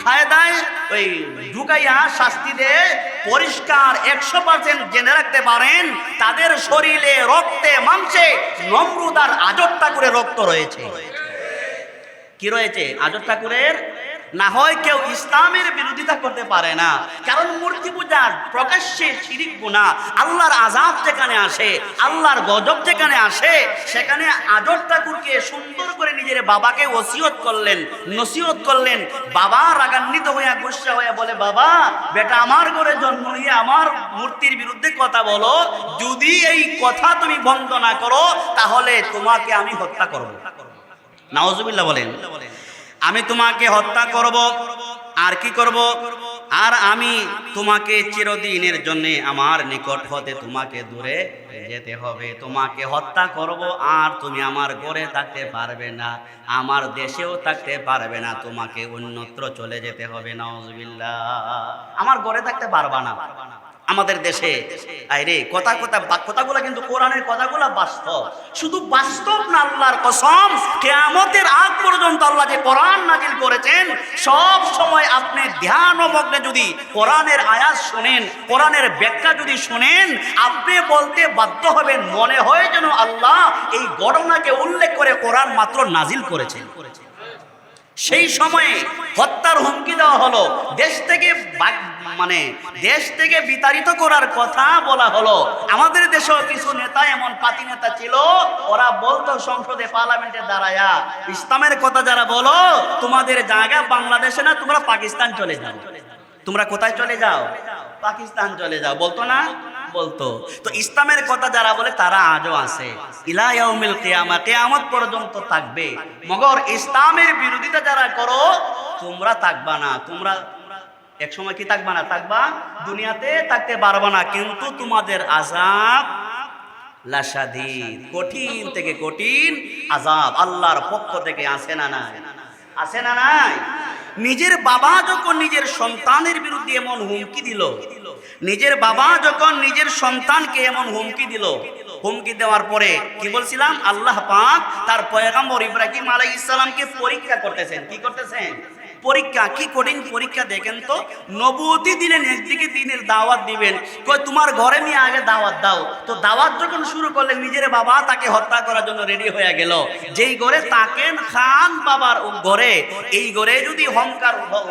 কায়দায় ওই ঢুকাইয়া শাস্তি দেয়, পরিষ্কার 100% জেনে রাখতে পারেন তাদের শরীরে, রক্তে, মাংসে নমরুদ আর আজব ঠাকুরের রক্ত রয়েছে। কি রয়েছে? আজব ঠাকুরের। না হয় কেউ ইসলামের বিরোধিতা করতে পারে না, কারণ মূর্তি পূজার প্রকাশ্যে শিরিক গুনাহ। আল্লাহর আযাব যেখানে আসে, আল্লাহর গজব যেখানে আসে, সেখানে আজব ঠাকুরকে সুন্দর করে নিজের বাবাকে নসিহত করলেন। বাবা রাগান্বিত হইয়া, গুসা হইয়া বলে, বাবা, বেটা আমার ঘরে জন্ম নিয়ে আমার মূর্তির বিরুদ্ধে কথা বলো, যদি এই কথা তুমি বন্ধ না করো, তাহলে তোমাকে আমি হত্যা করব। নাউজুবিল্লাহ বলেন। আমি তোমাকে হত্যা করব। আর কি করব? আর আমি তোমাকে চিরদিনের জন্য আমার নিকট হতে তোমাকে দূরে যেতে হবে। তোমাকে হত্যা করব, আর তুমি আমার ঘরে থাকতে পারবে না, আমার দেশেও থাকতে পারবে না, তোমাকে অন্যত্র চলে যেতে হবে। নাউজুবিল্লাহ। আমার ঘরে থাকতে পারবা না, আমাদের দেশে আরে কথাগুলো কিন্তু কোরআনের কথাগুলো বাস্তব, শুধু বাস্তব না, আল্লাহর কসম কিয়ামতের আগ পর্যন্ত আল্লাহ যে কোরআন নাজিল করেছেন, সব সময় আপনি ধ্যান ও মগ্নে যদি কোরআনের আয়াত শুনেন, কোরআনের ব্যাখ্যা যদি শুনেন, আপনি বলতে বাধ্য হবেন মনে হয় যেন আল্লাহ এই ঘটনাকে উল্লেখ করে কোরআন মাত্র নাজিল করেছেন। সেই সময়ে হত্যার হুমকি দেওয়া হলো, দেশ থেকে বিতাড়িত করার কথা বলা হলো। আমাদের দেশেও কিছু নেতা, এমন পাতি নেতা ছিল, ওরা বলতো সংসদে পার্লামেন্টে দাঁড়ায়া, ইসলামের কথা যারা বলো, তোমাদের জায়গা বাংলাদেশে না, তোমরা পাকিস্তান চলে যাও। তোমরা কোথায় চলে যাও? পাকিস্তান চলে যাও, বলতো না? বলতো। তো ইসলামের কথা যারা বলে তারা আজও আছে, ইলা ইয়াউমিল কিয়ামা, কিয়ামত পর্যন্ত থাকবে। মগর ইসলামের বিরোধিতা যারা করো, তোমরা থাকবা না। তোমরা এক সময় কি থাকবা না? থাকবা, দুনিয়াতে থাকতে পারবা না, কিন্তু তোমাদের আযাব লাশাদীদ, কঠিন থেকে কঠিন আযাব আল্লাহর পক্ষ থেকে আছে না নাই? আছে না নাই? নিজের বাবা যখন নিজের সন্তানের বিরুদ্ধে এমন হুমকি দিল, নিজের বাবা যখন নিজের সন্তানকে এমন হুমকি দিল, হুমকি দেওয়ার পরে কি বলছিলাম, আল্লাহ পাক তার পয়গম্বর ইব্রাহিম আলাইহিস সালামকে পরীক্ষা করতেছেন। কি করতেছেন? পরীক্ষা। কি কঠিন পরীক্ষা দেখেন তো। নবুয়তি দিলেন, একদিকে দিনের দাওয়াত দিবেন, কই তোমার ঘরে নিয়ে আগে দাওয়াত দাও। তো দাওয়াত যখন শুরু করলেন, নিজের বাবা তাকে হত্যা করার জন্য রেডি হয়ে গেল। যেই ঘরে তাকেন খান বাবার ঘরে, এই ঘরে যদি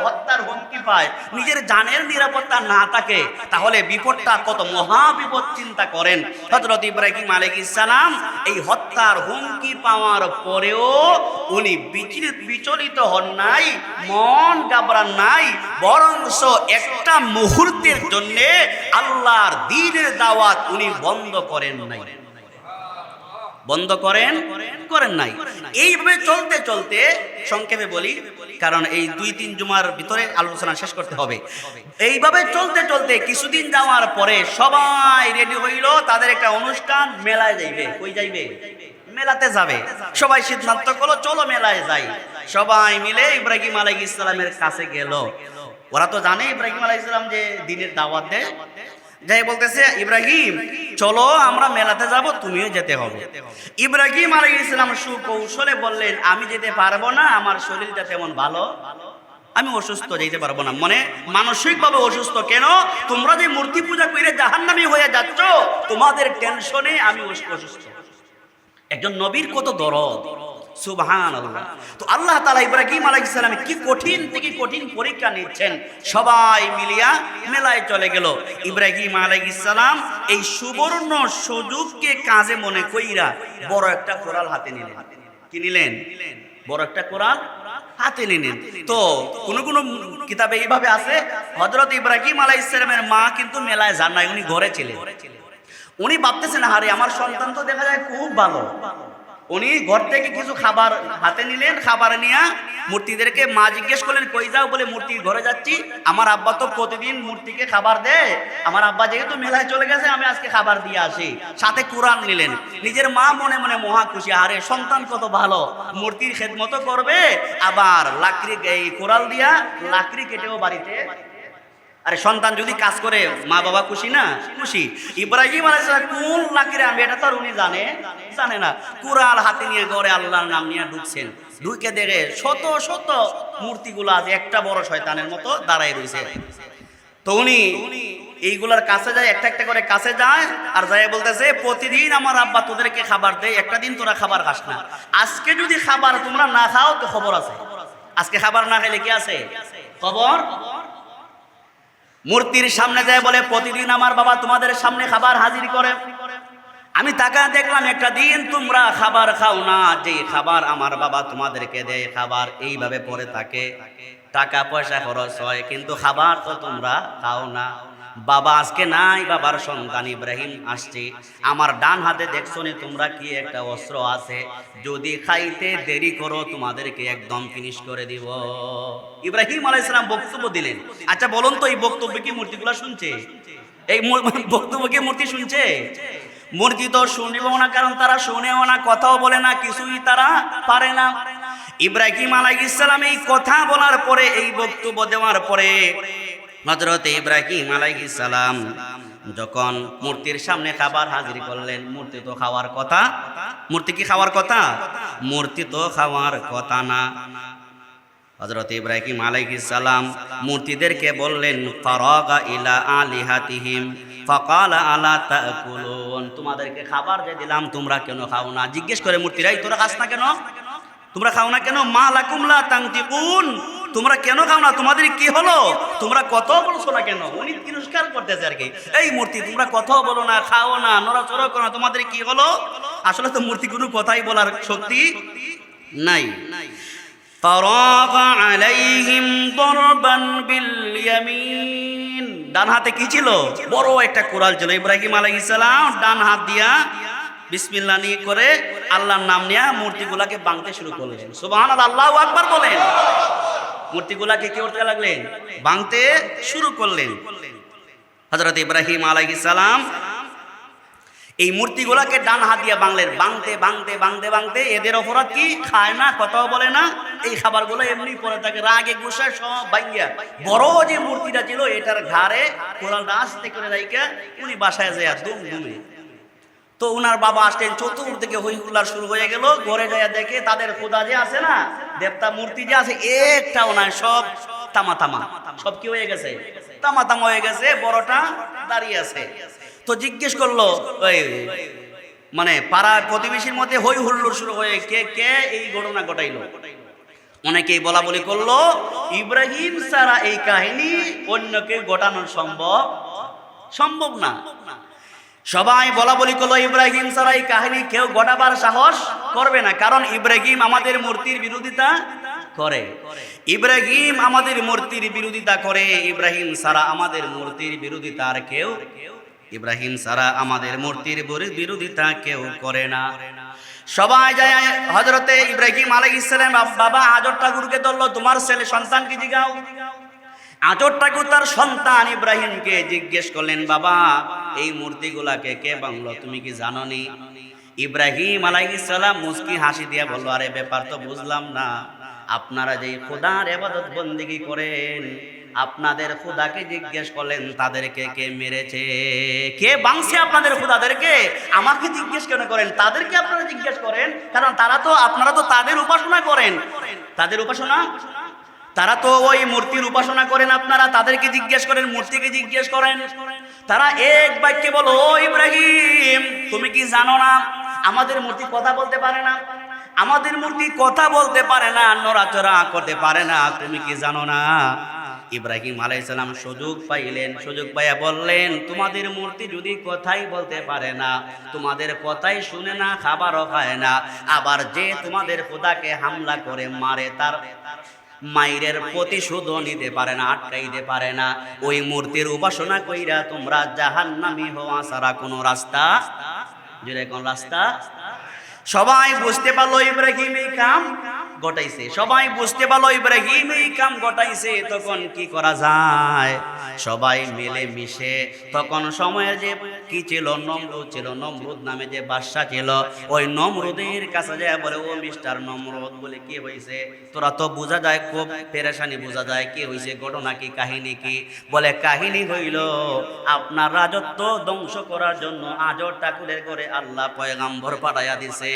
হত্যার হুমকি পায়, নিজের জানের নিরাপত্তা না থাকে, তাহলে বিপদটা কত মহা বিপদ চিন্তা করেন। হযরত ইব্রাহিম আলাইহিস সালাম এই হত্যার হুমকি পাওয়ার পরেও উনি বিচলিত হন নাই, মন ঘাবড়ান নাই, বরঞ্চ একটা মুহূর্তের জন্য আল্লাহর দ্বীনের দাওয়াত উনি বন্ধ করেন নাই। বন্ধ করেন নাই। এইভাবে চলতে চলতে, সংক্ষেপে বলি কারণ এই 2-3 জুমার ভিতরে আলোচনা শেষ করতে হবে। এইভাবে চলতে চলতে কিছুদিন যাওয়ার পরে সবাই রেডি হইল, তাদের একটা অনুষ্ঠান, মেলায় যাইবে। কই যাইবে? মেলাতে যাবে। সবাই সিদ্ধান্ত করলো চলো মেলায় যাই। সবাই মিলে ইব্রাহিম আলাইহিস সালামের কাছে গেল। ওরা তো জানে ইব্রাহিম আলাইহিস সালাম যে দ্বীনের দাওয়াত দেয়। যাই বলতেছে, ইব্রাহিম চলো আমরা মেলাতে যাব, তুমিও যেতে হবে। ইব্রাহিম আলাইহিস সালাম সুকৌশলে বললেন, আমি যেতে পারবো না, আমার শরীরটা তেমন ভালো, আমি অসুস্থ, যেতে পারবো না। মানে মানসিকভাবে অসুস্থ। কেন? তোমরা যে মূর্তি পূজা করে জাহান্নামী হয়ে যাচ্ছ, তোমাদের টেনশনে আমি অসুস্থ। একজন নবীর কত দরদ, সুবহানাল্লাহ। তো আল্লাহ তাআলা ইব্রাহিম আলাইহিস সালামে কি কঠিন থেকে কঠিন পরীক্ষা নিচ্ছেন। সবাই মিলিয়া মেলায় চলে গেল। ইব্রাহিম আলাইহিস সালাম এই সুবর্ণ সুযোগকে কাজে মনে কইরা বড় একটা কোরাল হাতে নিলেন। কি নিলেন? বড় একটা কোরাল হাতে নিলেন। তো কোন কোন কিতাবে এইভাবে আছে, হযরত ইব্রাহিম আলাইহিস সালামের মা কিন্তু মেলায় যান নাই, উনি ঘরে ছিলেন। উনি ভাবতেছেন, আরে আমার সন্তান তো দেখা যায় খুব ভালো। উনি ঘর থেকে কিছু খাবার হাতে নিলেন, খাবার নিয়ে মূর্তিদেরকে, মা জিজ্ঞেস করলেন কই যাও, বলে মূর্তির ঘরে যাচ্ছি, আমার আব্বা তো প্রতিদিন মূর্তিকে খাবার দেয়, আমার আব্বা যেহেতু মেলায় চলে গেছে, আমি আজকে খাবার দিয়ে আসি। সাথে কোরআন নিলেন। নিজের মা মনে মনে মহা খুশি, আরে সন্তান কত ভালো, মূর্তির খেদমত করবে, আবার লাকড়ি এই কোরাল দিয়া লাকড়ি কেটেও বাড়িতে। আরে সন্তান যদি কাজ করে মা বাবা খুশি না? খুশি। ইব্রাহিম আলাইহিস সালাম কোন লাকড়ি আনবে এটা তো আর উনি জানে না। কুরআন হাতে নিয়ে ঘরে আল্লাহর নাম নিয়ে ঢুকছেন। ঢুকে দেখে শত শত মূর্তিগুলো আছে, একটা বড় শয়তানের মতো দাঁড়ায় রয়েছে। তো উনি এইগুলার কাছে যায়, একটা একটা করে কাছে যায়, আর যায় বলতেছে, প্রতিদিন আমার আব্বা তোদেরকে খাবার দেয়, একটা দিন তোরা খাবার খাস না। আজকে যদি খাবার তোমরা না খাও তো খবর আছে। আজকে খাবার না খাইলে কি আছে? খবর। মূর্তির সামনে যায় বলে, প্রতিদিন আমার বাবা তোমাদের সামনে খাবার হাজির করে, আমি তাকা দেখলাম একটা দিন তোমরা খাবার খাও না, যে খাবার আমার বাবা তোমাদেরকে দেয় খাবার এইভাবে পড়ে থাকে, টাকা পয়সা খরচ হয়, কিন্তু খাবার তো তোমরা খাও না। বাবা আজকে নাই, বাবার সন্তান ইব্রাহিম আসছে, আমার ডান হাতে দেখছো নি তোমরা কি একটা অস্ত্র আছে, যদি খাইতে দেরি করো তোমাদেরকে একদম ফিনিশ করে দিব। ইব্রাহিম আলাইহিস সালাম বক্তব্য দিলেন। আচ্ছা বলুন তো, এই বক্তব্য কি মূর্তিগুলো শুনছে? এই বক্তব্য কি মূর্তি শুনছে? মূর্তি তো শুনিব না, কারণ তারা শুনেও না, কথাও বলে না, কিছুই তারা পারে না। ইব্রাহিম আলাইহিস সালাম এই কথা বলার পরে, এই বক্তব্য দেওয়ার পরে হযরত ইব্রাহিম আলাইহিস সালাম যখন মূর্তির সামনে খাবার হাজির করলেন, মূর্তি তো খাওয়ার কথা, মূর্তি কি খাওয়ার কথা? মূর্তি তো খাওয়ার কথা না। হযরত ইব্রাহিম আলাইহিস সালাম মূর্তিদেরকে বললেন, ফারাগা ইলা আলিহাতিহিম ফাকালা আলা তাকুলুন, তোমাদেরকে খাবার যে দিলাম তোমরা কেন খাও না? জিজ্ঞেস করে মূর্তিরাই, তোরা খাস না কেন, তোমরা খাও না কেন? মা লাকুম লা তানতিকুন, তোমরা কেন খাও না? তোমাদের কি হলো? তোমরা কথা বলছো না কেন? উনি তিরস্কার করতেছে আর কি, এই মূর্তি তোমরা কথা বলো না, খাও না, নড়াচড়া করো না, তোমাদের কি হলো? আসলে তো মূর্তি কোনো কথাই বলার শক্তি নাই। ফারাগা আলাইহিম দরবান বিল ইয়ামিন, ডান হাতে কি ছিল? বড় একটা কোরাল ছিল। ইব্রাহিম আলাইহিস সালাম ডান হাত দিয়া বিসমিল্লাহ নিয়ে করে আল্লাহর নাম নিয়ে মূর্তিগুলাকে ভাঙতে শুরু করলেন। সুবহানাল্লাহ, আল্লাহু আকবার বলেন। মূর্তিগুলাকে কি করতে লাগলেন? ভাঙতে শুরু করলেন। হযরত ইব্রাহিম আলাইহিস সালাম এই মূর্তিগুলাকে ডান হাত দিয়ে ভাঙলেন। ভাঙতে ভাঙতে ভাঙতে ভাঙতে এদের অপরাধ কি? খায় না, কথাও বলে না, এই খাবারগুলো এমনি পড়ে থাকে। রাগে গুসায় সব ভাঙিয়া বড় যে মূর্তিটা ছিল এটার ঘাড়ে কোরালটা আস্তে করে রাইখা উনি বাসায় যায় দুম দুমে। তো উনার বাবা আসলেন, চতুর্দিকে হই হুল্লার শুরু হয়ে গেল। ঘরে যায় দেখে তাদের খোদা যে আছে না, দেবতা মূর্তি যে আছে, একটাও নাই, সব তামা তামা, সব কি হয়ে গেছে? তামা তামা হয়ে গেছে। বড়টা দাঁড়িয়ে আছে। তো জিজ্ঞেস করলো, ওই মানে পাড়ার প্রতিবেশীর মধ্যে হই হুল্লোড় শুরু হয়ে কে কে এই ঘটনা ঘটাইলো। অনেকেই বলা বলি করলো, ইব্রাহিম ছাড়া এই কাহিনী অন্যকে ঘটানো সম্ভব না। সবাই বলা বলি করলো, ইব্রাহিম ছাড়া এই কাহিনী কেউ ঘটাবার সাহস করবে না, কারণ ইব্রাহিম আমাদের মূর্তির বিরোধিতা করে। ইব্রাহিম আমাদের মূর্তির বিরোধিতা করে। ইব্রাহিম ছাড়া আমাদের মূর্তির বিরোধিতা আর কেউ, ইব্রাহিম ছাড়া আমাদের মূর্তির বিরোধিতা কেউ করে না। সবাই যায় হযরতে ইব্রাহিম আলাইহিস সালাম বাবা আজর ঠাকুরকে ধরলো, তোমার ছেলে সন্তানকে জিগাও। আজর ঠাকুর তার সন্তান ইব্রাহিমকে জিজ্ঞেস করলেন, বাবা এই মূর্তিগুলাকে কে ভাঙলো, তুমি কি জানো নি? ইব্রাহিম আলাইহিস সালাম মুস্কি হাসি দিয়ে বলল, আরে ব্যাপার তো বুঝলাম না, আপনারা যে খোদার ইবাদত বন্দেগী করেন, আপনাদের খোদাকে জিজ্ঞেস করলেন তাদেরকে কে মেরেছে, কে ভাঙছে আপনাদের খোদাদেরকে? আমাকে জিজ্ঞেস কেন করেন? তাদেরকে আপনারা জিজ্ঞেস করেন, কারণ আপনারা তো তাদের উপাসনা করেন। তাদের উপাসনা, তারা তো ওই মূর্তির উপাসনা করেন, আপনারা তাদেরকে জিজ্ঞেস করেন, মূর্তিকে জিজ্ঞেস করেন। তারা এক বাক্যে বলো, ও ইব্রাহিম তুমি কি জানো না আমাদের মূর্তি কথা বলতে পারে না? আমাদের মূর্তি কথা বলতে পারে না, নড়াচড়া করতে পারে না, তুমি কি জানো না? ইব্রাহিম আলাইহিস সালাম সুযোগ পাইলেন, সুযোগ পাইয়া বললেন, তোমাদের মূর্তি যদি কথাই বলতে পারে না, তোমাদের কথাই শুনে না, খাবারও খায় না, আবার যে তোমাদের খোদাকে হামলা করে মারে তার মায়ের প্রতিশোধও নিতে পারে না, আটকাইতে পারে না, ওই মূর্তির উপাসনা কইরা তোমরা জাহান্নামী হওয়া ছাড়া কোনো রাস্তা, যেটা কোন রাস্তা? সবাই বুঝতে পারলো ইব্রাহিম এই কাম ঘটাইছে। সবাই বুঝতে পারলো ইব্রাহিম এই কাম ঘটাইছে। তখন কি করা যায়? সবাই মিলে মিশে তখন সময়ের যে কি ছিল, নমরুদ ছিল, নমরুদ নামে যে বাদশা ছিল, ওই নমরুদের কাছে যায় বলে, ও মিস্টার নমরুদ, বলে কি হয়েছে? তোরা তো বোঝা যায় খুব পেরেশানি, বোঝা যায় কি হয়েছে, ঘটনা কি, কাহিনী কি? বলে কাহিনী হইল আপনার রাজত্ব ধ্বংস করার জন্য আজর ঠাকুরের ঘরে আল্লাহ পয়গাম্বর পাঠাইয়া দিছে,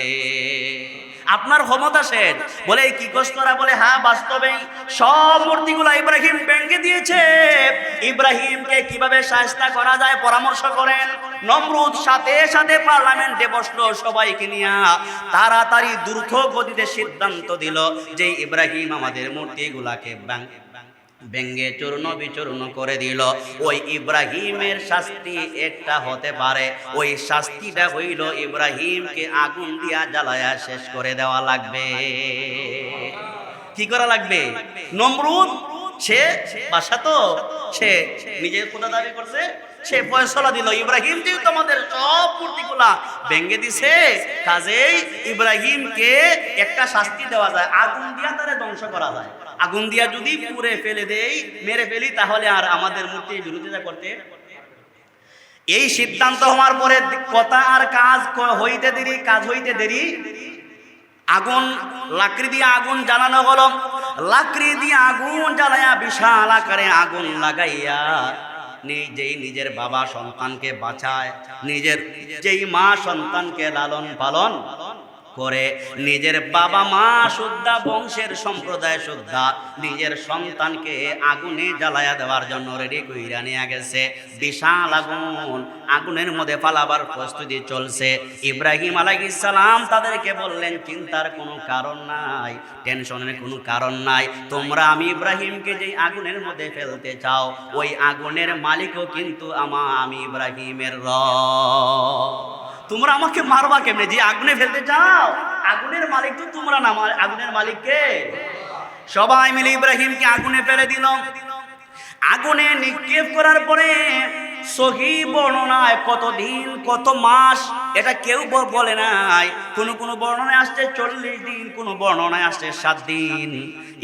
আপনার ক্ষমতা শেষ। বলে কি কষ্ট করা? বলে হ্যাঁ বাস্তবে সব মূর্তিগুলো ইব্রাহিম ভেঙে দিয়েছে। ইব্রাহিমকে কিভাবে শায়েস্তা করা যায় পরামর্শ করেন। নমরুদ সাথে সাথে পার্লামেন্টে বসলো, সবাইকে নিয়ে তাড়াতাড়ি দ্রুত গতিতে সিদ্ধান্ত দিল যে ইব্রাহিম আমাদের মূর্তিগুলাকে ভেঙ্গে চূর্ণ বিচূর্ণ করে দিল। ওই ইব্রাহিমের শাস্তি একটা হতে পারে, ওই শাস্তিটা হইল ইব্রাহিমকে আগুন দিয়া জ্বালায়া শেষ করে দেওয়া লাগবে। কি করা লাগবে? নমরুদ সে বাসা, তো সে নিজের খোদা দাবি করছে, সে ফয়সালা দিল ইব্রাহিম যেহেতু আমাদের সব মূর্তিগুলা ভেঙ্গে দিছে, কাজেই ইব্রাহিমকে একটা শাস্তি দেওয়া যায়, আগুন দিয়া তারে ধ্বংস করা যায়। আগুন দিয়া যদি পুড়ে ফেলে দেই, মেরে ফেলি, তাহলে আর আমাদের মূর্তির বিরোধিতা করতে। এই সিদ্ধান্ত হওয়ার পরে কথা আর কাজ হইতে দেরি, কাজ হইতে দেরি। আগুন লাকড়ি দিয়ে আগুন জ্বালানো হলো। লাকড়ি দিয়ে আগুন জ্বালায়া বিশাল আকারে আগুন লাগাইয়া নিজেই নিজের বাবা সন্তানকে বাঁচায়, নিজের যেই মা সন্তানকে লালন পালন করে, নিজের বাবা মা শুদ্ধা বংশের সম্প্রদায় শুদ্ধা নিজের সন্তানকে আগুনে জ্বালায়া দেওয়ার জন্য রেডি কইরা নিয়ে গেছে। বিশাল আগুন, আগুনের মধ্যে পালাবার প্রস্তুতি চলছে। ইব্রাহিম আলাইহিস সালাম তাদেরকে বললেন, চিন্তার কোনো কারণ নাই, টেনশনের কোনো কারণ নাই। তোমরা আমি ইব্রাহিমকে যেই আগুনের মধ্যে ফেলতে চাও, ওই আগুনের মালিকও কিন্তু আমি ইব্রাহিমের রব। তোমরা আমাকে মারবা কেমনে? যে আগুনে ফেলতে চাও, আগুনের মালিক তো তোমরা না, আগুনের মালিক কে? সবাই মিলে ইব্রাহিমকে আগুনে ফেলে দিল। আগুনে নিক্ষেপ করার পরে সহি বর্ণনায় কতদিন কত মাস এটা কেউ বলে নাই। কোন বর্ণনায় আসছে 40 দিন, কোন বর্ণনায় আসছে 7 দিন।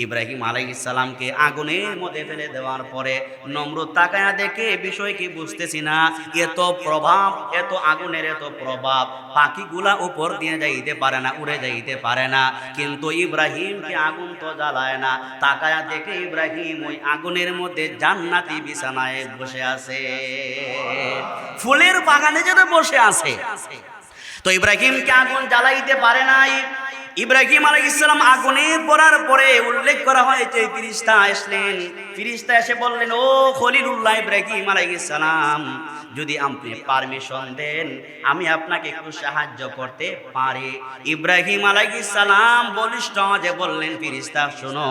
ইব্রাহিম আলাইহিস সালামকে আগুনের মধ্যে ফেলে দেওয়ার পরে নমরুদ তাকায়া দেখে বিষয় কি বুঝতেছি না, এত প্রভাব, এত আগুনের এত প্রভাব, পাখিগুলা উপর দিয়ে যাইতে পারে না, উড়ে যাইতে পারে না, কিন্তু ইব্রাহিমকে আগুন তো জ্বালায় না। তাকায়া দেখে ইব্রাহিম ওই আগুনের মধ্যে জান্নাতি বিছানায় বসে আছে, ফুলের বাগানে যেন বসে আছে। তো ইব্রাহিমকে আগুন জ্বালাইতে পারে নাই। ইব্রাহিম আলাইহিস সালাম আগুনে পড়ার পরে উল্লেখ করা হয়েছে ফেরেশতা আসলেন। ফেরেশতা এসে বললেন, ও খলিলুল্লাহ ইব্রাহিম আলাইহিস সালাম, যদি আপনি পারমিশন দেন আমি আপনাকে একটু সাহায্য করতে পারি। ইব্রাহিম আলাইহিস সালাম বলিষ্ঠ যে বললেন, ফেরেশতা শোনো,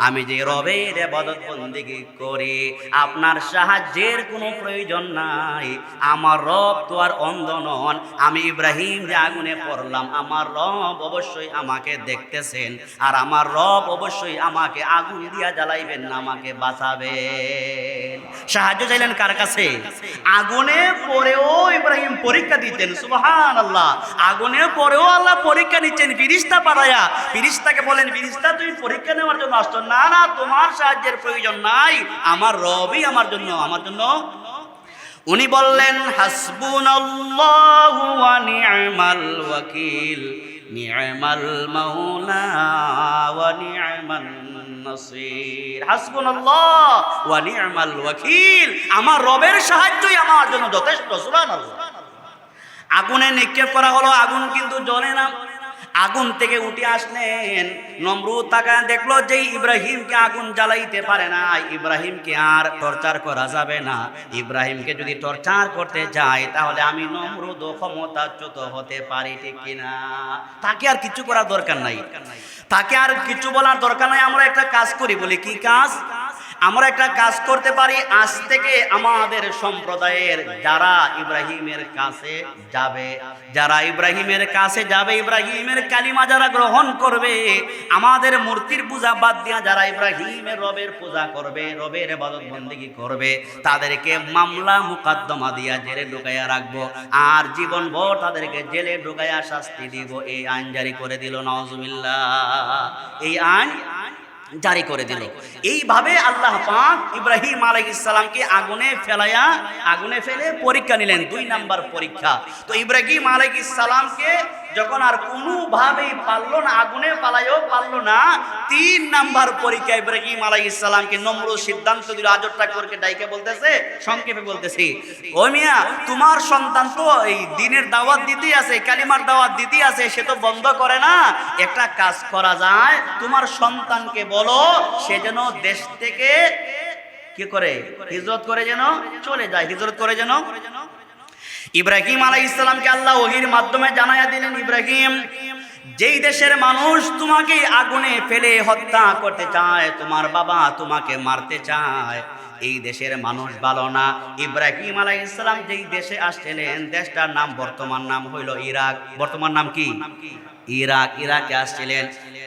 আমি যে রবের ইবাদত বন্দেগী করি, আপনার সাহায্যের কোনো প্রয়োজন নাই। আমার রব তো আর অন্ধ নন। আমি ইব্রাহিম যে আগুনে পড়লাম, আমার রব অবশ্যই আমাকে দেখতেছেন, আর আমার রব অবশ্যই আমাকে আগুন দিয়া জ্বালাইবেন না, আমাকে বাঁচাবেন। সাহায্য চাইলেন কার কাছে? আগুনে পড়েও ইব্রাহিম পরীক্ষা দিতেন। সুবহানাল্লাহ, আগুনে পড়েও আল্লাহ পরীক্ষা নিচ্ছেন ফেরেশতা পাঠায়া। ফেরেশতাকে বলেন, ফেরেশতা তুমি পরীক্ষা নেওয়ার জন্য আসছো? না না, তোমার সাহায্যের প্রয়োজন নাই, আমার রবই আমার জন্য। উনি বললেন, হাসবুনাল্লাহু ওয়া নি'মাল ওয়াকিল, নি'মাল মাওলা ওয়া নি'মান নাসির। হাসবুনাল্লাহ ওয়া নি'মাল ওয়াকিল, আমার রবের সাহায্যই আমার জন্য যথেষ্ট। সুবহানাল্লাহ। আগুনে নিক্ষেপ করা হলো, আগুন কিন্তু জ্বলে না। আগুন থেকে উঠে আসলেন। নমরুদ তাকায় দেখলো যে ইব্রাহিমকে আগুন জ্বালাইতে পারে না, ইব্রাহিমকে আর টর্চার করা যাবে না। ইব্রাহিমকে যদি টর্চার করতে যায় তাহলে আমি নমরুদ ক্ষমতাচ্যুত হতে পারি, ঠিক কিনা? তাকে আর কিছু করার দরকার নাই, তাকে আর কিছু বলার দরকার নাই। আমরা একটা কাজ করি, বলি কি কাজ? আমরা একটা কাজ করতে পারি, আজ থেকে আমাদের সম্প্রদায়ের যারা ইব্রাহিমের কাছে যাবে, ইব্রাহিমের কালিমা যারা গ্রহণ করবে, আমাদের মূর্তির পূজা বাদ দিয়া যারা ইব্রাহিমের রবের পূজা করবে, রবের ইবাদত বন্দেগী করবে, তাদেরকে মামলা মুকদ্দমা দিয়া জেলে ঢুকাইয়া রাখবো, আর জীবনভর তাদেরকে জেলে ঢুকাইয়া শাস্তি দিব। এই আইন জারি করে দিল, নাউজুবিল্লাহ, এই আইন জারি করে দিল। এইভাবে আল্লাহ পাক ইব্রাহিম আলাইহিস সালামকে আগুনে ফেলে পরীক্ষা নিলেন, 2 নাম্বার পরীক্ষা। তো ইব্রাহিম আলাইহিস সালামকে যখন আর কোনোভাবেই পারলো না, আগুনে পালাইও পারলো না, 3 নাম্বার পরীক্ষা ইব্রাহিম আলাইহিস সালামকে নমরুদ সিদ্ধান্ত দিল। আজরটা করে ডাইকে বলতেছে, সংক্ষেপে বলতেছি, ও মিয়া, তোমার সন্তান তো এই দ্বীনের দাওয়াত দিতেই আছে, কালিমার দাওয়াত দিতেই আছে, সে তো বন্ধ করে না। একটা কাজ করা যায়, তোমার সন্তানকে বলো সে যেন দেশ থেকে কি করে, হিজরত করে যেন চলে যায়, ইব্রাহিম আলাইহিস সালামকে আল্লাহ ওহীর মাধ্যমে জানায়া দিলেন, ইব্রাহিম, যেই দেশের মানুষ তোমাকে আগুনে ফেলে হত্যা করতে চায়, তোমার বাবা তোমাকে মারতে চায়, এই দেশের মানুষ ভালো না। ইব্রাহিম আলাইহিস সালাম যেই দেশে আসছিলেন, দেশটার নাম, বর্তমান নাম হইল ইরাক। বর্তমান নাম কি? ইরাক। ইরাকে আসছিলেন।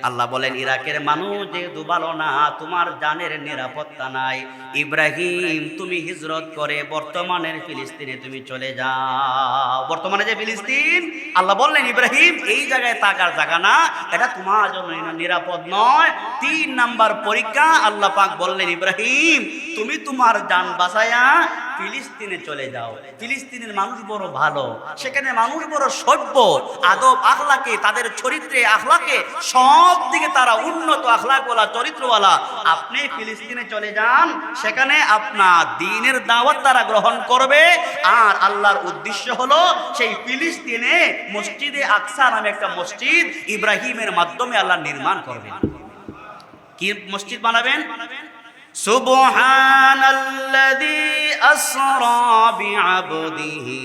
আল্লাহ বলেন, ইরাকের মানুষ যেহেতু ভালো না, তোমার জানের নিরাপত্তা নাই, ইব্রাহিম তুমি হিজরত করে বর্তমানের ফিলিস্তিনে তুমি চলে যাও। বর্তমানে যে ফিলিস্তিন, আল্লাহ বললেন ইব্রাহিম এই জায়গায় থাকার জায়গা না, এটা তোমার জন্য নিরাপদ নয়। 3 নাম্বার পরীক্ষা, আল্লাহ পাক বললেন ইব্রাহিম তুমি তোমার জান বাঁচায়া ফিলিস্তিনে চলে যাও। ফিলিস্তিনের মানুষ বড় ভালো, সেখানে মানুষ বড় সভ্য, আদব আখলাকে, তাদের চরিত্রে আখলাকে সব দিকে তারা উন্নত আখলাকওয়ালা, চরিত্রওয়ালা। আপনি ফিলিস্তিনে চলে যান, সেখানে আপনার দ্বীনের দাওয়াত তারা গ্রহণ করবে। আর আল্লাহর উদ্দেশ্য হলো সেই ফিলিস্তিনে মসজিদে আকসা নামে একটা মসজিদ ইব্রাহিমের মাধ্যমে আল্লাহ নির্মাণ করবেন। কি মসজিদ বানাবেন? সুবহানাল্লাযী আসরা বিআবদিহি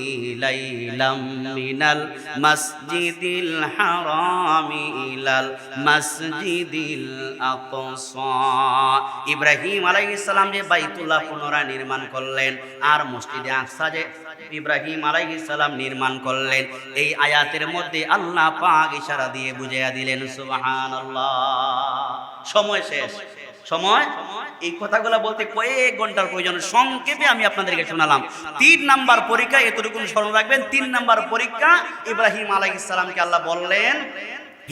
লাইলাম মিনাল মাসজিদিল হারামি ইলাল মাসজিদিল আকসা। ইব্রাহিম আলাইহিস সালাম যে বাইতুল্লাহ পুনরায় নির্মাণ করলেন, আর মসজিদে আকসা যে ইব্রাহিম আলাইহিস সালাম নির্মাণ করলেন, এই আয়াতের মধ্যে আল্লাহ পাক ইশারা দিয়ে বুঝিয়ে দিলেন সুবহানাল্লাহ। সময় শেষ, সময়। এই কথাগুলো বলতে কয়েক ঘন্টার প্রয়োজন, সংক্ষেপে আমি আপনাদেরকে শোনালাম। 3 নাম্বার পরীক্ষা, এতটুকু স্মরণ রাখবেন। 3 নাম্বার পরীক্ষা, ইব্রাহিম আলাইহিস সালামকে আল্লাহ বললেন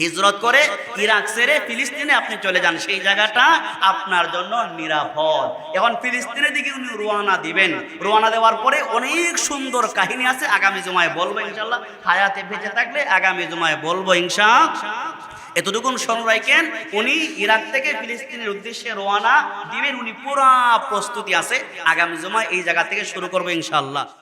হিজরত করে ইরাক ছেড়ে ফিলিস্তিনে আপনি চলে যান, সেই জায়গাটা আপনার জন্য নিরাপদ। এখন ফিলিস্তিনের দিকে উনি রওনা দিবেন। রওনা দেওয়ার পরে অনেক সুন্দর কাহিনী আছে, আগামী জুমায় বলবো ইনশাআল্লাহ। হায়াতে বেঁচে থাকলে আগামী জুমায় বলবো ইনশাআল্লাহ। এতটুকু স্মরণ রাখেন, উনি ইরাক থেকে ফিলিস্তিনের উদ্দেশ্যে রওনা দিবেন, উনি পুরা প্রস্তুতি আছে। আগামী জুমায় এই জায়গা থেকে শুরু করবো ইনশাআল্লাহ।